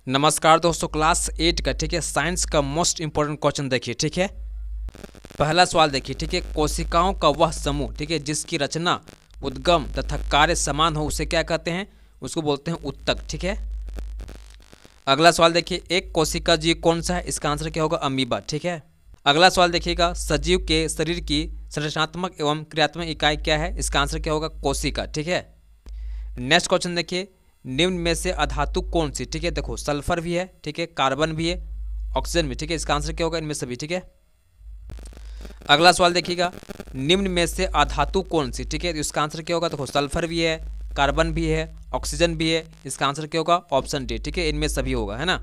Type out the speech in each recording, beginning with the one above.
नमस्कार दोस्तों, क्लास 8 का ठीक है साइंस का मोस्ट इंपॉर्टेंट क्वेश्चन देखिए। ठीक है, पहला सवाल देखिए। ठीक है, कोशिकाओं का वह समूह ठीक है जिसकी रचना, उद्गम तथा कार्य समान हो उसे क्या कहते हैं? उसको बोलते हैं उत्तक। ठीक है, अगला सवाल देखिए, एक कोशिका जीव कौन सा है? इसका आंसर क्या होगा? अमीबा। ठीक है, अगला सवाल देखिएगा, सजीव के शरीर की संरचनात्मक एवं क्रियात्मक इकाई क्या है? इसका आंसर क्या होगा? कोशिका। ठीक है, नेक्स्ट क्वेश्चन देखिए, निम्न में से अधातु कौन सी? ठीक है, देखो सल्फर भी है, ठीक है, कार्बन भी है, ऑक्सीजन भी। ठीक है, इसका आंसर क्या होगा? इनमें सभी। ठीक है, अगला सवाल देखिएगा, निम्न में से अधातु कौन सी? ठीक है, तो इसका आंसर क्या होगा? देखो सल्फर भी है, कार्बन भी है, ऑक्सीजन भी है, इसका आंसर क्या होगा? Option D. ठीक है, इनमें सभी होगा, है ना।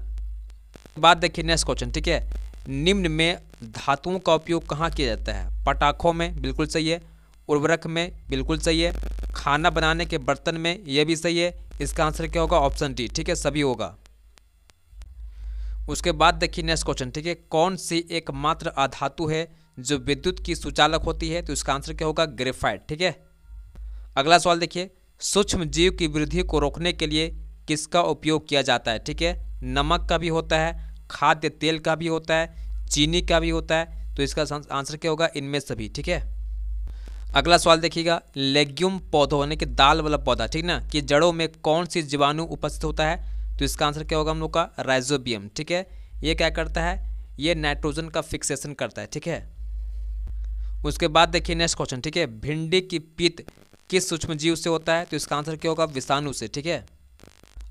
बात देखिए नेक्स्ट क्वेश्चन। ठीक है, निम्न में धातुओं का उपयोग कहाँ किया जाता है? पटाखों में, बिल्कुल सही है। उर्वरक में, बिल्कुल सही है। खाना बनाने के बर्तन में, यह भी सही है। इसका आंसर क्या होगा? Option D. ठीक है, सभी होगा। उसके बाद देखिए नेक्स्ट क्वेश्चन। ठीक है, कौन सी एकमात्र अधातु है जो विद्युत की सुचालक होती है? तो इसका आंसर क्या होगा? ग्रेफाइट। ठीक है, अगला सवाल देखिए, सूक्ष्म जीव की वृद्धि को रोकने के लिए किसका उपयोग किया जाता है? ठीक है, नमक का भी होता है, खाद्य तेल का भी होता है, चीनी का भी होता है, तो इसका आंसर क्या होगा? इनमें सभी। ठीक है, अगला सवाल देखिएगा, लेग्यूम पौधों यानी कि दाल वाला पौधा, ठीक ना, कि जड़ों में कौन सी जीवाणु उपस्थित होता है? तो इसका आंसर क्या होगा हम लोग का? राइजोबियम। ठीक है, ये क्या करता है? ये नाइट्रोजन का फिक्सेशन करता है। ठीक है, उसके बाद देखिए नेक्स्ट क्वेश्चन। ठीक है, भिंडी की पित्त किस सूक्ष्मजीव से होता है? तो इसका आंसर क्या होगा? विषाणु से। ठीक है,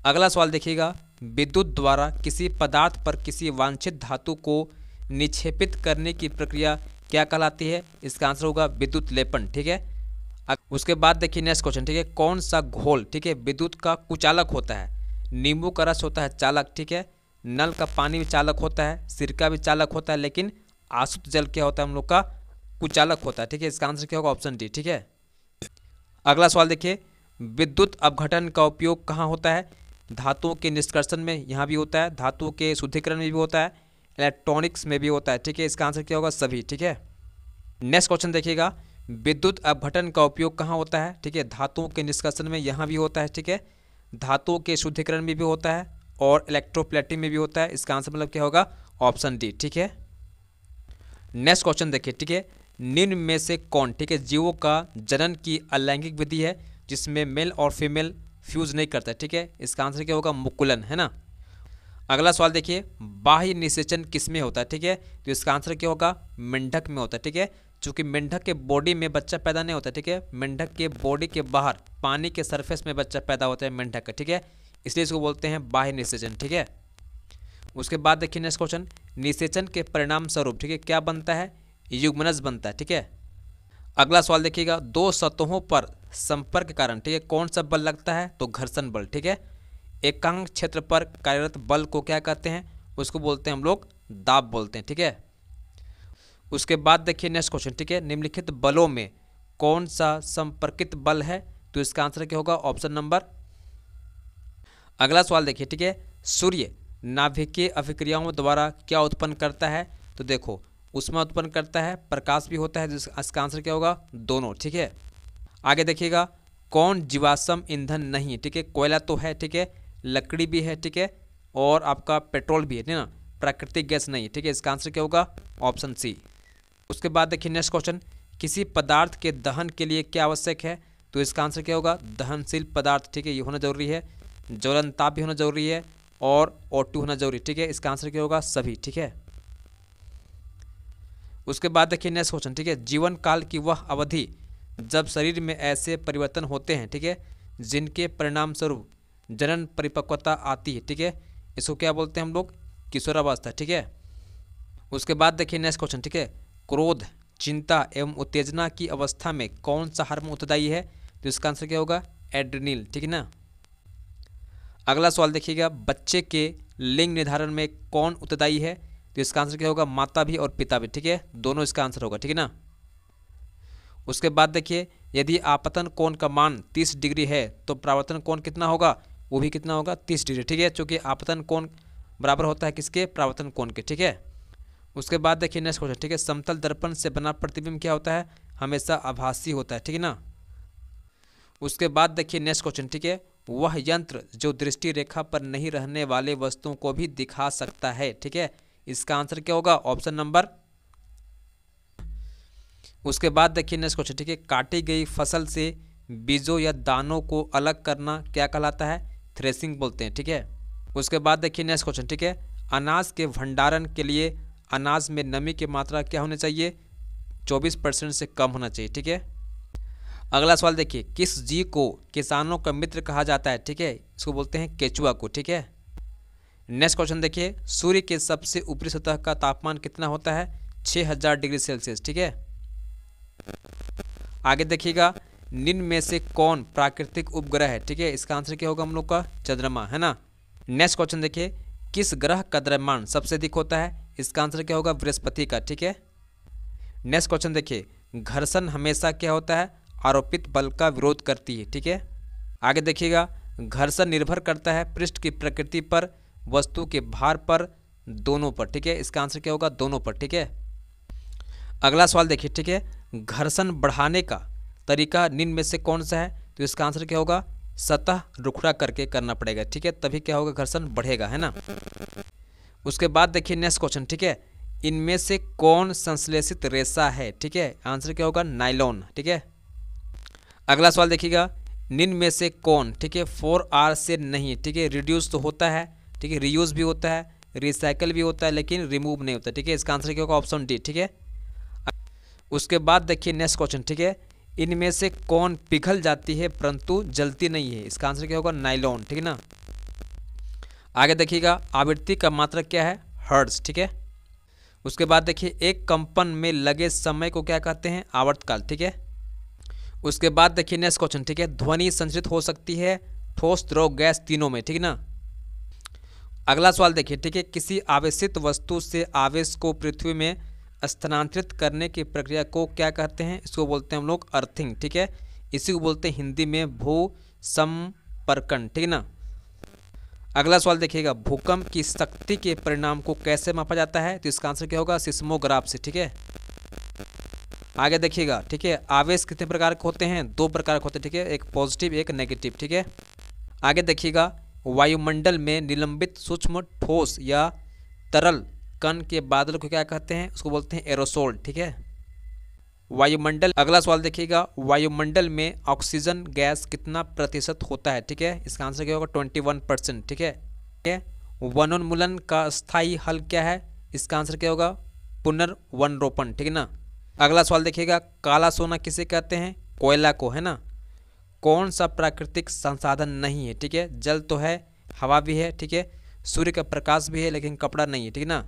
अगला सवाल देखिएगा, विद्युत द्वारा किसी पदार्थ पर किसी वांछित धातु को निक्षेपित करने की प्रक्रिया क्या कहलाती है? इसका आंसर होगा विद्युत लेपन। ठीक है, उसके बाद देखिए नेक्स्ट क्वेश्चन। ठीक है, कौन सा घोल ठीक है विद्युत का कुचालक होता है? नींबू का रस होता है चालक। ठीक है, नल का पानी भी चालक होता है, सिरका भी चालक होता है, लेकिन आसुत जल क्या होता है हम लोग का? कुचालक होता है। ठीक है, इसका आंसर क्या होगा? Option D. ठीक है, अगला सवाल देखिए, विद्युत अपघटन का उपयोग कहाँ होता है? धातुओं के निष्कर्षण में, यहाँ भी होता है, धातुओं के शुद्धिकरण में भी होता है, इलेक्ट्रॉनिक्स में भी होता है। ठीक है, इसका आंसर क्या होगा? सभी। ठीक है, नेक्स्ट क्वेश्चन देखिएगा, विद्युत अपघटन का उपयोग कहाँ होता है? ठीक है, धातुओं के निष्कर्षण में, यहाँ भी होता है। ठीक है, धातुओं के शुद्धिकरण में भी होता है और इलेक्ट्रोप्लेटिंग में भी होता है। इसका आंसर मतलब क्या होगा? Option D. ठीक है, नेक्स्ट क्वेश्चन देखिए। ठीक है, निम्न में से कौन ठीक है जीवों का जनन की अलैंगिक विधि है जिसमें मेल और फीमेल फ्यूज नहीं करता? ठीक है, इसका आंसर क्या होगा? मुकुलन, है ना। अगला सवाल देखिए, बाह्य निषेचन किस में होता है? ठीक है, तो इसका आंसर क्या होगा? मेंढक में होता है। ठीक है, चूंकि मेंढक के बॉडी में बच्चा पैदा नहीं होता। ठीक है, मेंढक के बॉडी के बाहर पानी के सरफेस में बच्चा पैदा होता है मेंढक का। ठीक है, इसलिए इसको बोलते हैं बाह्य निषेचन। ठीक है, उसके बाद देखिए नेक्स्ट क्वेश्चन, निषेचन के परिणाम स्वरूप ठीक है क्या बनता है? युग्मनज बनता है। ठीक है, अगला सवाल देखिएगा, दो सतहों पर संपर्क के कारण ठीक है कौन सा बल लगता है? तो घर्षण बल। ठीक है, एकांक क्षेत्र पर कार्यरत बल को क्या कहते हैं? उसको बोलते हैं हम लोग दाब बोलते हैं। ठीक है, उसके बाद देखिए नेक्स्ट क्वेश्चन। ठीक है, निम्नलिखित बलों में कौन सा संपर्कित बल है? तो इसका आंसर क्या होगा? Option number. अगला सवाल देखिए। ठीक है, सूर्य नाभिकीय अभिक्रियाओं द्वारा क्या उत्पन्न करता है? तो देखो उसमें उत्पन्न करता है, प्रकाश भी होता है, जिसका आंसर क्या होगा? दोनों। ठीक है, आगे देखिएगा, कौन जीवाश्म ईंधन नहीं? ठीक है, कोयला तो है, ठीक है, लकड़ी भी है, ठीक है, और आपका पेट्रोल भी है ना, प्राकृतिक गैस नहीं। ठीक है, इसका आंसर क्या होगा? Option C. उसके बाद देखिए नेक्स्ट क्वेश्चन, किसी पदार्थ के दहन के लिए क्या आवश्यक है? तो इसका आंसर क्या होगा? दहनशील पदार्थ। ठीक है, ये होना जरूरी है, ज्वलन ताप भी होना जरूरी है, और O2 होना जरूरी। ठीक है, इसका आंसर क्या होगा? सभी। ठीक है, उसके बाद देखिए नेक्स्ट क्वेश्चन। ठीक है, जीवन काल की वह अवधि जब शरीर में ऐसे परिवर्तन होते हैं ठीक है जिनके परिणाम स्वरूप जनन परिपक्वता आती है। ठीक है, इसको क्या बोलते हैं हम लोग? किशोरावस्था। ठीक है, उसके बाद देखिए नेक्स्ट क्वेश्चन। ठीक है, क्रोध, चिंता एवं उत्तेजना की अवस्था में कौन सा हार्मोन उत्तरदायी है? तो इसका आंसर क्या होगा? एड्रेनल। ठीक है ना। अगला सवाल देखिएगा, बच्चे के लिंग निर्धारण में कौन उत्तरदायी है? तो इसका आंसर क्या होगा? माता भी और पिता भी। ठीक है, दोनों इसका आंसर होगा। ठीक है ना। उसके बाद देखिए, यदि आपतन कोण का मान 30 डिग्री है तो परावर्तन कोण कितना होगा? वो भी कितना होगा? 30 डिग्री। ठीक है, चूँकि आपतन कोण बराबर होता है किसके? परावर्तन कोण के। ठीक है, उसके बाद देखिए नेक्स्ट क्वेश्चन। ठीक है, समतल दर्पण से बना प्रतिबिंब क्या होता है? हमेशा आभासी होता है। ठीक है ना। उसके बाद देखिए नेक्स्ट क्वेश्चन। ठीक है, वह यंत्र जो दृष्टि रेखा पर नहीं रहने वाले वस्तुओं को भी दिखा सकता है। ठीक है, इसका आंसर क्या होगा? Option number. उसके बाद देखिए नेक्स्ट क्वेश्चन। ठीक है, काटी गई फसल से बीजों या दानों को अलग करना क्या कहलाता है? थ्रेसिंग बोलते हैं। ठीक है, उसके बाद देखिए नेक्स्ट क्वेश्चन। ठीक है, अनाज के भंडारण के लिए अनाज में नमी की मात्रा क्या होनी चाहिए? 24% से कम होना चाहिए। ठीक है, अगला सवाल देखिए, किस जीव को किसानों का मित्र कहा जाता है? ठीक है, इसको बोलते हैं केचुआ को। ठीक है, नेक्स्ट क्वेश्चन देखिए, सूर्य के सबसे ऊपरी सतह का तापमान कितना होता है? 6000 डिग्री सेल्सियस। ठीक है, आगे देखिएगा, निम्न में से कौन प्राकृतिक उपग्रह है? ठीक है, इसका आंसर क्या होगा हम लोग का? चंद्रमा, है ना। नेक्स्ट क्वेश्चन देखिए, किस ग्रह का द्रव्यमान सबसे अधिक होता है? इसका आंसर क्या होगा? बृहस्पति का। ठीक है, नेक्स्ट क्वेश्चन देखिए, घर्षण हमेशा क्या होता है? आरोपित बल का विरोध करती है। ठीक है, आगे देखिएगा, घर्षण निर्भर करता है पृष्ठ की प्रकृति पर, वस्तु के भार पर, दोनों पर। ठीक है, इसका आंसर क्या होगा? दोनों पर। ठीक है, अगला सवाल देखिए। ठीक है, घर्षण बढ़ाने का तरीका निम्न में से कौन सा है? तो इसका आंसर क्या होगा? सतह रुखड़ा करके करना पड़ेगा। ठीक है, तभी क्या होगा? घर्षण बढ़ेगा, है ना। उसके बाद देखिए नेक्स्ट क्वेश्चन। ठीक है, इनमें से कौन संश्लेषित रेशा है? ठीक है, आंसर क्या होगा? नायलॉन। ठीक है, अगला सवाल देखिएगा, निम्न में से कौन, ठीक है, 4R से नहीं, ठीक है, रिड्यूस तो होता है, ठीक है, रीयूज भी होता है, रिसाइकल भी होता है, लेकिन रिमूव नहीं होता। ठीक है, इसका आंसर क्या होगा? Option D. ठीक है, उसके बाद देखिए नेक्स्ट क्वेश्चन। ठीक है, इनमें से कौन पिघल जाती है परंतु जलती नहीं है? इसका आंसर क्या होगा? नायलॉन। ठीक है ना। आगे देखिएगा, आवृत्ति का मात्रक क्या है? हर्ट्ज। ठीक है, उसके बाद देखिए, एक कंपन में लगे समय को क्या कहते हैं? आवर्तकाल। ठीक है, उसके बाद देखिए नेक्स्ट क्वेश्चन। ठीक है, ध्वनि संचरित हो सकती है ठोस, द्रव, गैस, तीनों में। ठीक है ना। अगला सवाल देखिए। ठीक है, किसी आवेशित वस्तु से आवेश को पृथ्वी में स्थानांतरित करने की प्रक्रिया को क्या कहते हैं? इसको बोलते हैं हम लोग अर्थिंग। ठीक है, इसी को बोलते हैं हिंदी में भू संपर्कन। ठीक है ना। अगला सवाल देखिएगा, भूकंप की शक्ति के परिणाम को कैसे मापा जाता है? तो इसका आंसर क्या होगा? सिस्मोग्राफ से। ठीक है, आगे देखिएगा। ठीक है, आवेश कितने प्रकार के होते हैं? 2 प्रकार के होते हैं। ठीक है, एक पॉजिटिव, एक नेगेटिव। ठीक है, आगे देखिएगा, वायुमंडल में निलंबित सूक्ष्म ठोस या तरल कण के बादल को क्या कहते हैं? उसको बोलते हैं एरोसोल। ठीक है, वायुमंडल। अगला सवाल देखिएगा, वायुमंडल में ऑक्सीजन गैस कितना प्रतिशत होता है? ठीक है, इसका आंसर क्या होगा? 21%। ठीक है, वनोन्मूलन का स्थायी हल क्या है? इसका आंसर क्या होगा? पुनर्वनरोपण। ठीक है ना। अगला सवाल देखिएगा, काला सोना किसे कहते हैं? कोयला को, है ना। कौन सा प्राकृतिक संसाधन नहीं है? ठीक है, जल तो है, हवा भी है, ठीक है, सूर्य का प्रकाश भी है, लेकिन कपड़ा नहीं है। ठीक है ना।